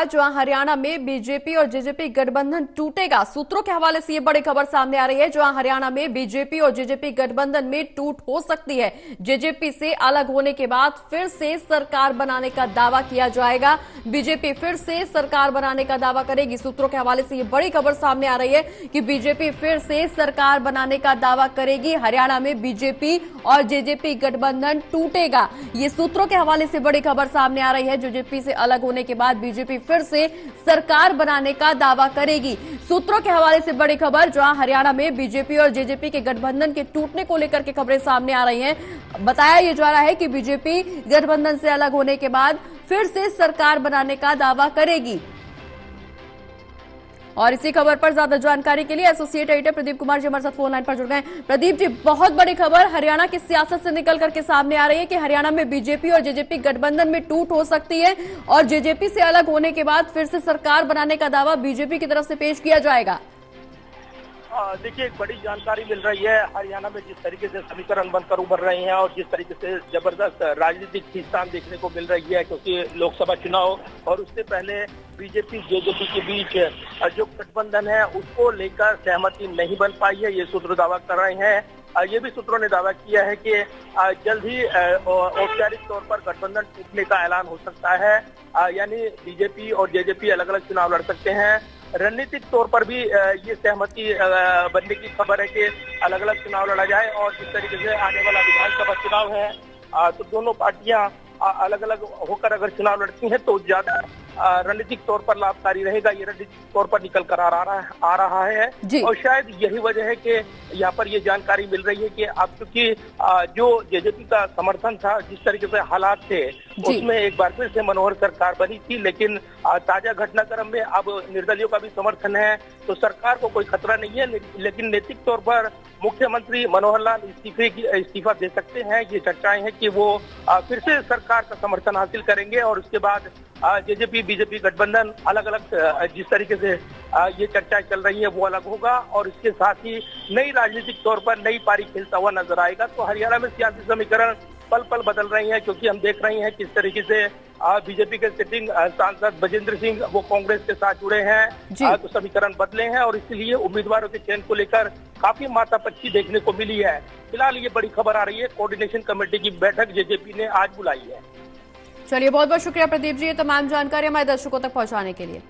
बाद जहां हरियाणा में बीजेपी और जेजेपी गठबंधन टूटेगा। सूत्रों के हवाले से ये बड़ी खबर सामने आ रही है, जहां हरियाणा में बीजेपी और जेजेपी गठबंधन में टूट हो सकती है। जेजेपी से अलग होने के बाद फिर से सरकार बनाने का दावा किया जाएगा। बीजेपी फिर से सरकार बनाने का दावा करेगी। सूत्रों के हवाले से ये बड़ी खबर सामने आ रही है कि बीजेपी फिर से सरकार बनाने का दावा करेगी। हरियाणा में बीजेपी और जेजेपी गठबंधन टूटेगा। ये सूत्रों के हवाले से बड़ी खबर सामने आ रही है। जेजेपी से अलग होने के बाद बीजेपी फिर से सरकार बनाने का दावा करेगी। सूत्रों के हवाले से बड़ी खबर, जहां हरियाणा में बीजेपी और जेजेपी के गठबंधन के टूटने को लेकर के खबरें सामने आ रही हैं। बताया यह जा रहा है कि बीजेपी गठबंधन से अलग होने के बाद फिर से सरकार बनाने का दावा करेगी। और इसी खबर पर ज्यादा जानकारी के लिए एसोसिएट एडिटर प्रदीप कुमार जी हमारे साथ फोन लाइन पर जुड़ गए। प्रदीप जी, बहुत बड़ी खबर हरियाणा की सियासत से निकल करके सामने आ रही है कि हरियाणा में बीजेपी और जेजेपी गठबंधन में टूट हो सकती है और जेजेपी से अलग होने के बाद फिर से सरकार बनाने का दावा बीजेपी की तरफ से पेश किया जाएगा। देखिए, एक बड़ी जानकारी मिल रही है। हरियाणा में जिस तरीके से समीकरण बनकर उभर रहे हैं और जिस तरीके से जबरदस्त राजनीतिक खींचतान देखने को मिल रही है, क्योंकि लोकसभा चुनाव और उससे पहले बीजेपी जेजेपी के बीच जो गठबंधन है उसको लेकर सहमति नहीं बन पाई है, ये सूत्र दावा कर रहे हैं। ये भी सूत्रों ने दावा किया है कि जल्द ही औपचारिक तौर पर गठबंधन टूटने का ऐलान हो सकता है, यानी बीजेपी और जेजेपी अलग अलग चुनाव लड़ सकते हैं। रणनीतिक तौर पर भी ये सहमति बनने की खबर है कि अलग अलग चुनाव लड़ा जाए और जिस तरीके से आने वाला विधानसभा चुनाव है तो दोनों पार्टियां अलग अलग होकर अगर चुनाव लड़ती हैं तो ज्यादा रणनीतिक तौर पर लाभकारी रहेगा। ये रणनीतिक तौर पर निकल कर आ रहा है और शायद यही वजह है कि यहाँ पर ये जानकारी मिल रही है कि अब चूंकि जो जेजेपी का समर्थन था, जिस तरीके से हालात थे उसमें एक बार फिर से मनोहर सरकार बनी थी, लेकिन ताजा घटनाक्रम में अब निर्दलियों का भी समर्थन है तो सरकार को कोई खतरा नहीं है। लेकिन नैतिक तौर पर मुख्यमंत्री मनोहर लाल इस्तीफा दे सकते हैं। ये चर्चाएं हैं कि वो फिर से सरकार का समर्थन हासिल करेंगे और उसके बाद जेजेपी बीजेपी गठबंधन अलग अलग जिस तरीके से ये चर्चाएं चल रही है वो अलग होगा और इसके साथ ही नई राजनीतिक तौर पर नई पारी खेलता हुआ नजर आएगा। तो हरियाणा में सियासी समीकरण पल पल बदल रही हैं, क्योंकि हम देख रहे हैं किस तरीके से बीजेपी के सिटिंग सांसद बजेंद्र सिंह वो कांग्रेस के साथ जुड़े हैं, तो समीकरण बदले हैं और इसलिए उम्मीदवारों के चयन को लेकर काफी माथापच्ची देखने को मिली है। फिलहाल ये बड़ी खबर आ रही है, कोऑर्डिनेशन कमेटी की बैठक जेजेपी ने आज बुलाई है। चलिए, बहुत बहुत शुक्रिया प्रदीप जी, ये तमाम जानकारी हमारे दर्शकों तक पहुंचाने के लिए।